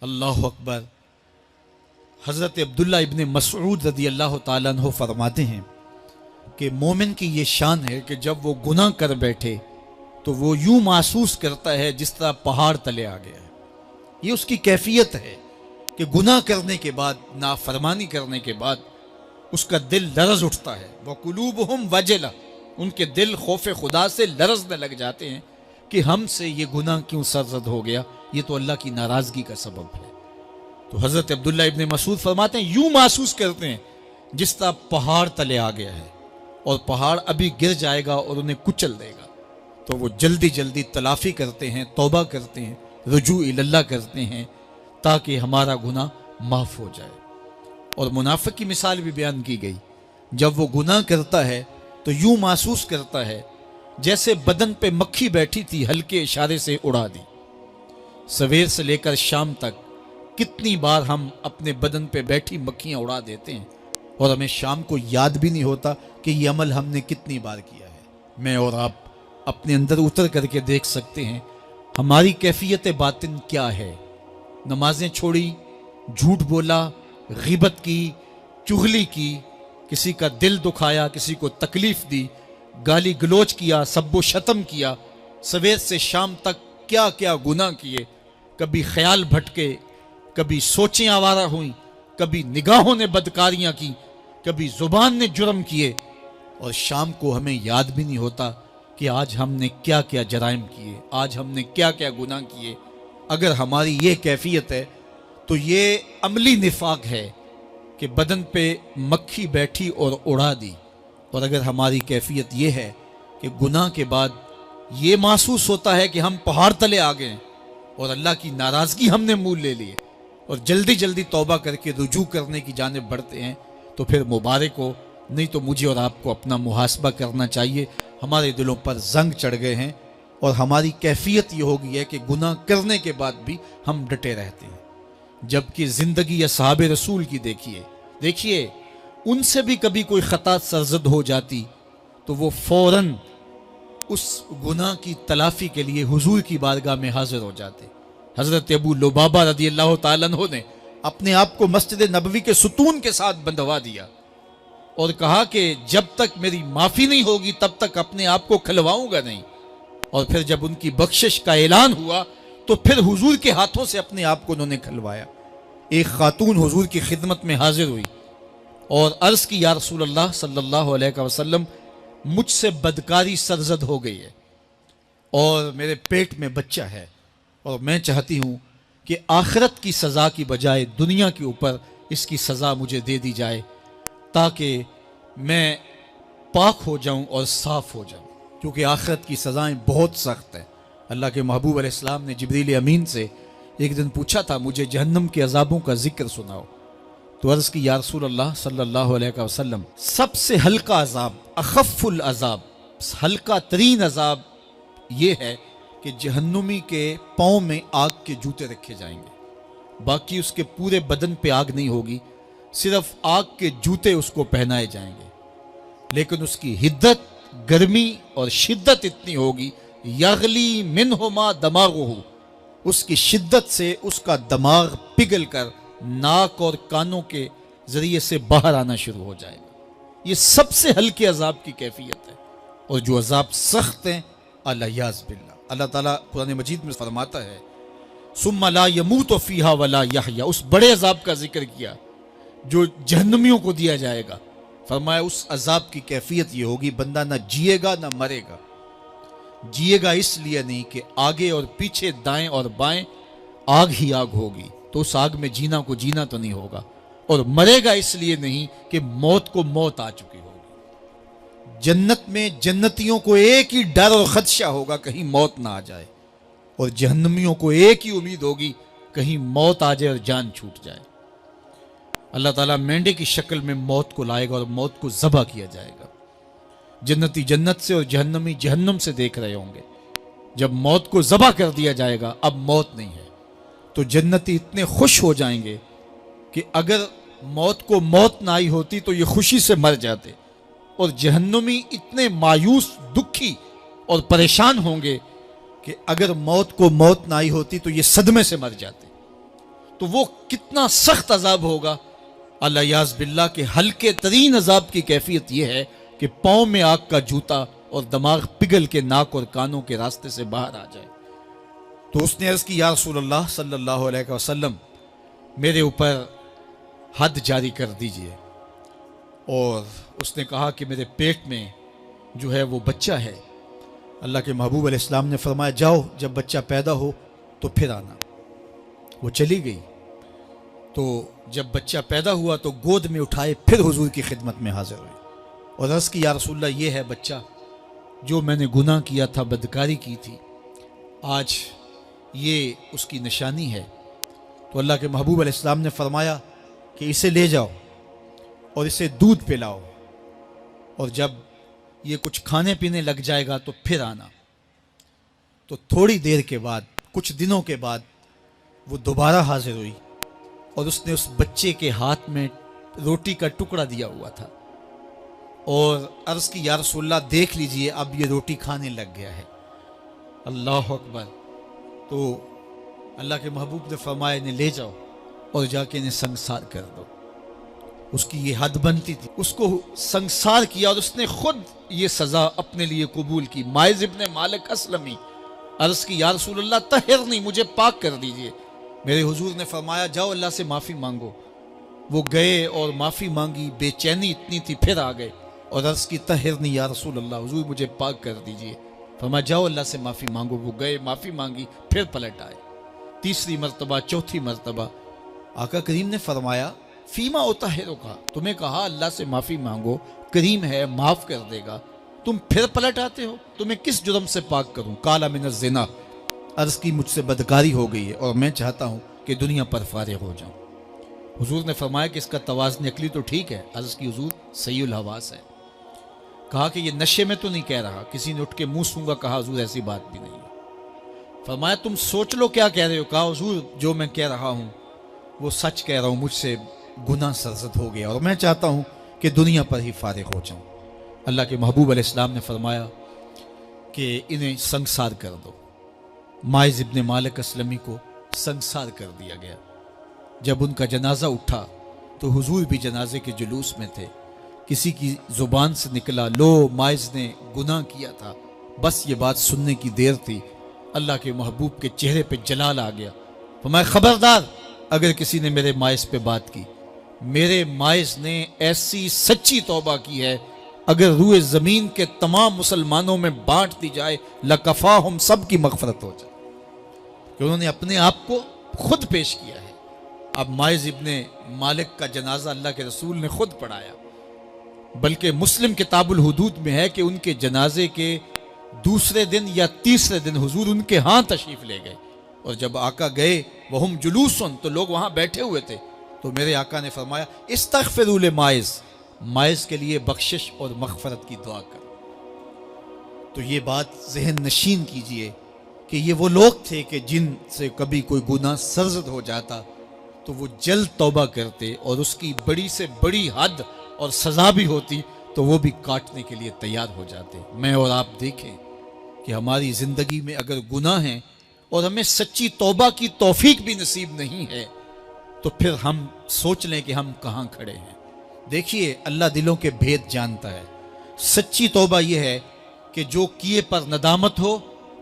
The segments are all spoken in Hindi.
अल्लाह अकबर। हज़रत अब्दुल्ला इब्न मसऊद रज़ी अल्लाह ताला अन्हु फरमाते हैं कि मोमिन की ये शान है कि जब वो गुनाह कर बैठे तो वो यूं महसूस करता है जिस तरह पहाड़ तले आ गया है। ये उसकी कैफियत है कि गुनाह करने के बाद, नाफरमानी करने के बाद उसका दिल लरज उठता है। वह कुलूबहुम वजला, उनके दिल खौफ खुदा से लरजने लग जाते हैं कि हमसे ये गुनाह क्यों सरजद हो गया, ये तो अल्लाह की नाराजगी का सबब है। तो हज़रत अब्दुल्ला इब्न मसूद फरमाते हैं यूं महसूस करते हैं जिस तरह पहाड़ तले आ गया है और पहाड़ अभी गिर जाएगा और उन्हें कुचल देगा। तो वो जल्दी जल्दी तलाफी करते हैं, तौबा करते हैं, रुजू इल्लल्लाह करते हैं ताकि हमारा गुनाह माफ़ हो जाए। और मुनाफिक की मिसाल भी बयान की गई। जब वो गुनाह करता है तो यूं महसूस करता है जैसे बदन पे मक्खी बैठी थी, हल्के इशारे से उड़ा दी। सवेर से लेकर शाम तक कितनी बार हम अपने बदन पे बैठी मक्खियां उड़ा देते हैं और हमें शाम को याद भी नहीं होता कि ये अमल हमने कितनी बार किया है। मैं और आप अपने अंदर उतर करके देख सकते हैं हमारी कैफियत बातिन क्या है। नमाजें छोड़ी, झूठ बोला, ग़ीबत की, चुगली की, किसी का दिल दुखाया, किसी को तकलीफ दी, गाली गलोच किया, सब्बो शतम किया, सवेर से शाम तक क्या क्या गुनाह किए। कभी ख्याल भटके, कभी सोचें आवारा हुई, कभी निगाहों ने बदकारियां की, कभी जुबान ने जुर्म किए और शाम को हमें याद भी नहीं होता कि आज हमने क्या क्या जराइम किए, आज हमने क्या क्या गुनाह किए। अगर हमारी ये कैफियत है तो ये अमली निफाक है कि बदन पे मक्खी बैठी और उड़ा दी। और अगर हमारी कैफियत ये है कि गुनाह के बाद ये महसूस होता है कि हम पहाड़ तले आ गए और अल्लाह की नाराज़गी हमने मूल ले लिए और जल्दी जल्दी तौबा करके रुजू करने की जानिब बढ़ते हैं, तो फिर मुबारक हो। नहीं तो मुझे और आपको अपना मुहासबा करना चाहिए। हमारे दिलों पर जंग चढ़ गए हैं और हमारी कैफियत ये हो गई है कि गुनाह करने के बाद भी हम डटे रहते हैं। जबकि ज़िंदगी या साहबे रसूल की देखिए उनसे भी कभी कोई ख़ता सरजद हो जाती तो वो फ़ौरन उस गुनाह की तलाफ़ी के लिए हुजूर की बारगाह में हाजिर हो जाते। हज़रत अबू लुबाबा रज़ी अल्लाह ताला अन्हु ने अपने आप को मस्जिद नबवी के सुतून के साथ बंधवा दिया और कहा कि जब तक मेरी माफ़ी नहीं होगी तब तक अपने आप को खलवाऊंगा नहीं। और फिर जब उनकी बख्शिश का ऐलान हुआ तो फिर हुजूर के हाथों से अपने आप को उन्होंने खलवाया। एक खातून हुजूर की खिदमत में हाजिर हुई और अर्ज़ की, या रसूल अल्लाह सल्लल्लाहु अलैहि वसल्लम, मुझसे बदकारी सरजद हो गई है और मेरे पेट में बच्चा है और मैं चाहती हूँ कि आखिरत की सज़ा की बजाय दुनिया के ऊपर इसकी सज़ा मुझे दे दी जाए ताकि मैं पाक हो जाऊँ और साफ़ हो जाऊँ, क्योंकि आखिरत की सज़ाएँ बहुत सख्त हैं। अल्लाह के महबूब अलैहिस्सलाम ने जिब्रील अमीन से एक दिन पूछा था, मुझे जहन्नम के अजाबों का जिक्र सुनाओ। तो अर्ज़ की, या रसूल अल्लाह सल्लल्लाहु अलैहि वसल्लम, सबसे हल्का अजाब, अखफ़ुल अजाब, हल्का तरीन अजाब ये है कि जहन्नुमी के पाँव में आग के जूते रखे जाएंगे। बाकी उसके पूरे बदन पे आग नहीं होगी, सिर्फ आग के जूते उसको पहनाए जाएंगे। लेकिन उसकी हिद्दत, गर्मी और शिद्दत इतनी होगी, यगली मिनहुमा दमागुहु, उसकी शिद्दत से उसका दिमाग पिघल कर नाक और कानों के जरिए से बाहर आना शुरू हो जाएगा। ये सबसे हल्के अजाब की कैफियत है। और जो अजाब सख्त हैं, अलियाज़ बिल्लाह, अल्लाह ताला कुरान मजीद में फरमाता है, सुम्मा ला यमूतु फीहा वला यहया, उस बड़े अजाब का जिक्र किया जो जहन्नमियों को दिया जाएगा। फरमाया उस अजाब की कैफियत ये होगी, बंदा ना जिएगा ना मरेगा। जिएगा इसलिए नहीं कि आगे और पीछे, दाएं और बाएं आग ही आग होगी, तो उस आग में जीना को जीना तो नहीं होगा। और मरेगा इसलिए नहीं कि मौत को मौत आ चुकी होगी। जन्नत में जन्नतियों को एक ही डर और खदशा होगा, कहीं मौत ना आ जाए, और जहन्नमियों को एक ही उम्मीद होगी, कहीं मौत आ जाए और जान छूट जाए। अल्लाह ताला मेंढे की शक्ल में मौत को लाएगा और मौत को ज़बह किया जाएगा। जन्नती जन्नत से और जहन्नमी जहन्नम से देख रहे होंगे। जब मौत को ज़बह कर दिया जाएगा, अब मौत नहीं है, तो जन्नती इतने खुश हो जाएंगे कि अगर मौत को मौत ना आई होती तो ये खुशी से मर जाते। और जहन्नुमी इतने मायूस, दुखी और परेशान होंगे कि अगर मौत को मौत ना आई होती तो ये सदमे से मर जाते। तो वो कितना सख्त अजाब होगा। अल्लाह याज़ बिल्लाह के हल्के तरीन अजाब की कैफियत यह है कि पाँव में आग का जूता और दिमाग पिघल के नाक और कानों के रास्ते से बाहर आ जाए। तो उसने अर्ज़ की, या रसूल अल्लाह सल्लल्लाहु अलैहि वसल्लम, मेरे ऊपर हद जारी कर दीजिए। और उसने कहा कि मेरे पेट में जो है वो बच्चा है। अल्लाह के महबूब अलैहिस्सलाम ने फरमाया, जाओ जब बच्चा पैदा हो तो फिर आना। वो चली गई। तो जब बच्चा पैदा हुआ तो गोद में उठाए फिर हुजूर की खिदमत में हाजिर हुई और अर्ज़ की, या रसूलल्लाह, ये है बच्चा जो मैंने गुनाह किया था, बदकारी की थी, आज ये उसकी निशानी है। तो अल्लाह के महबूब अलैहिस्सलाम ने फरमाया कि इसे ले जाओ और इसे दूध पिलाओ, और जब ये कुछ खाने पीने लग जाएगा तो फिर आना। तो थोड़ी देर के बाद, कुछ दिनों के बाद, वो दोबारा हाजिर हुई और उसने उस बच्चे के हाथ में रोटी का टुकड़ा दिया हुआ था और अर्ज़ की, या रसूलल्लाह, देख लीजिए अब ये रोटी खाने लग गया है। अल्लाह अकबर। तो अल्लाह के महबूब ने फरमाया, इन्हें ले जाओ और जाके इन्हें संसार कर दो। उसकी ये हद बनती थी, उसको संसार किया और उसने खुद ये सज़ा अपने लिए कबूल की। माइज़ इब्ने मालिक असलमी अर्ज़ की, या रसूलल्लाह, तहिरनी, मुझे पाक कर दीजिए। मेरे हुजूर ने फरमाया, जाओ अल्लाह से माफ़ी मांगो। वो गए और माफ़ी मांगी, बेचैनी इतनी थी, फिर आ गए और अर्ज़ की, तहिरनी या रसूलल्लाह, हुजूर मुझे पाक कर दीजिए। फरमाया, जाओ अल्लाह से माफ़ी मांगो। वो गए, माफ़ी मांगी, फिर पलट आए। तीसरी मरतबा, चौथी मरतबा आका करीम ने फरमाया, फीमा उताहिरो का, तुम्हें कहा अल्लाह से माफ़ी मांगो, करीम है, माफ़ कर देगा, तुम फिर पलट आते हो, तुम्हें किस जुर्म से पाक करूं? काला मिन ज़िना, अर्ज़ की, मुझसे बदकारी हो गई है और मैं चाहता हूं कि दुनिया पर फारिग हो जाऊं। हुजूर ने फरमाया कि इसका तवाज़ुन अक्ली तो ठीक है। अर्ज़ की, हुजूर सहीउल हवास है। कहा कि ये नशे में तो नहीं कह रहा। किसी ने उठ के मुंह सूंघा। कहा, हुजूर ऐसी बात भी नहीं है। फरमाया, तुम सोच लो क्या कह रहे हो। कहा, हुजूर जो मैं कह रहा हूं वो सच कह रहा हूं, मुझसे गुनाह सरज़द हो गया और मैं चाहता हूं कि दुनिया पर ही फारिग हो जाऊं। अल्लाह के महबूब अलैहिस्सलाम ने फरमाया कि इन्हें संसार कर दो। माइज़ इब्ने मालिक असलमी को संसार कर दिया गया। जब उनका जनाजा उठा तो हुजूर भी जनाजे के जुलूस में थे। किसी की जुबान से निकला, लो माइज़ ने गुनाह किया था। बस ये बात सुनने की देर थी, अल्लाह के महबूब के चेहरे पे जलाल आ गया। फरमाया, खबरदार, अगर किसी ने मेरे माइज़ पे बात की, मेरे माइज़ ने ऐसी सच्ची तौबा की है, अगर रूए ज़मीन के तमाम मुसलमानों में बांट दी जाए, लकफ़ा हम सब की मग़फ़रत हो जाए। कि उन्होंने अपने आप को खुद पेश किया है। अब माइज़ इब्ने मालिक का जनाजा अल्लाह के रसूल ने खुद पढ़ाया, बल्कि मुस्लिम किताबुल हुदूद में है कि उनके जनाजे के दूसरे दिन या तीसरे दिन हुजूर उनके हाथ तशरीफ़ ले गए और जब आका गए वहुम जुलूसन, तो लोग वहाँ बैठे हुए थे। तो मेरे आका ने फरमाया, इस्तग़फ़िरू लिमाइज़, माइज़ के लिए बख्शिश और मग़फ़रत की दुआ करो। तो ये बात ज़हन नशीन कीजिए कि ये वो लोग थे कि जिनसे कभी कोई गुनाह सरज़द हो जाता तो वो जल्द तौबा करते और उसकी बड़ी से बड़ी हद और सज़ा भी होती तो वो भी काटने के लिए तैयार हो जाते। मैं और आप देखें कि हमारी ज़िंदगी में अगर गुनाह हैं और हमें सच्ची तौबा की तौफीक भी नसीब नहीं है तो फिर हम सोच लें कि हम कहाँ खड़े हैं। देखिए, अल्लाह दिलों के भेद जानता है। सच्ची तौबा यह है कि जो किए पर नदामत हो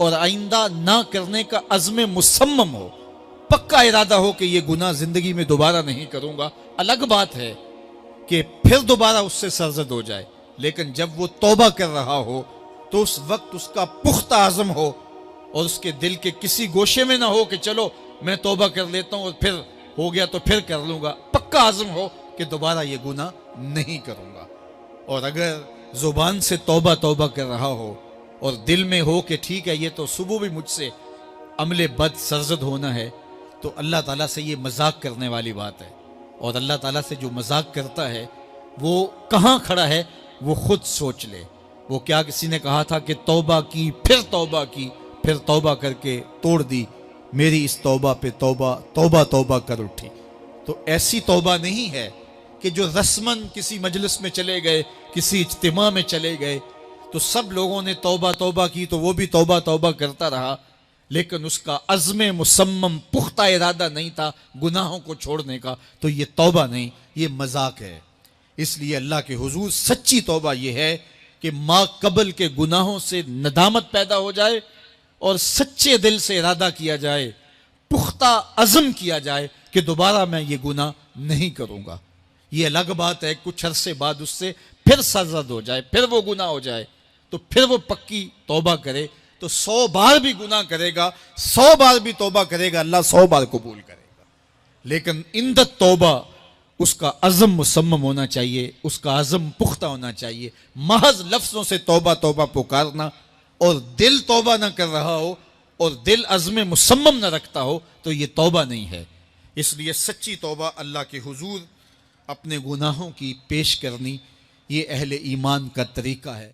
और आइंदा ना करने का अज़्म मुसम्मम हो, पक्का इरादा हो कि यह गुनाह जिंदगी में दोबारा नहीं करूंगा। अलग बात है कि फिर दोबारा उससे सरजद हो जाए, लेकिन जब वो तौबा कर रहा हो तो उस वक्त उसका पुख्ता आज़म हो और उसके दिल के किसी गोशे में ना हो कि चलो मैं तौबा कर लेता हूं और फिर हो गया तो फिर कर लूंगा। पक्का आज़म हो कि दोबारा ये गुनाह नहीं करूंगा। और अगर जुबान से तौबा तौबा कर रहा हो और दिल में हो कि ठीक है ये तो सुबह भी मुझसे अमले बद सरजद होना है, तो अल्लाह ताला से ये मजाक करने वाली बात है। और अल्लाह ताला से जो मजाक करता है वो कहाँ खड़ा है वो खुद सोच ले। वो क्या किसी ने कहा था कि तौबा की, फिर तौबा करके तोड़ दी, मेरी इस तौबा पे तौबा तौबा तौबा कर उठी। तो ऐसी तौबा नहीं है कि जो रस्मन किसी मजलिस में चले गए, किसी इज्तिमा में चले गए तो सब लोगों ने तौबा तौबा की तो वो भी तौबा तौबा करता रहा, लेकिन उसका अज़्म मुसम्मम पुख्ता इरादा नहीं था गुनाहों को छोड़ने का, तो ये तौबा नहीं, ये मजाक है। इसलिए अल्लाह के हुजूर सच्ची तौबा ये है कि माँ कबल के गुनाहों से नदामत पैदा हो जाए और सच्चे दिल से इरादा किया जाए, पुख्ता अज़म किया जाए कि दोबारा मैं ये गुनाह नहीं करूंगा। ये अलग बात है कुछ अरसे बाद उससे फिर सरजद हो जाए, फिर वो गुनाह हो जाए, तो फिर वो पक्की तौबा करे। तो 100 बार भी गुनाह करेगा, 100 बार भी तौबा करेगा, अल्लाह 100 बार कबूल करेगा। लेकिन इंदत तौबा उसका अज़म मुसम्मम होना चाहिए, उसका अज़म पुख्ता होना चाहिए। महज लफ्ज़ों से तौबा तौबा पुकारना और दिल तौबा ना कर रहा हो और दिल अज़्म मुसम्मम ना रखता हो, तो ये तौबा नहीं है। इसलिए सच्ची तौबा अल्लाह के हुजूर अपने गुनाहों की पेश करनी, ये अहले ईमान का तरीका है।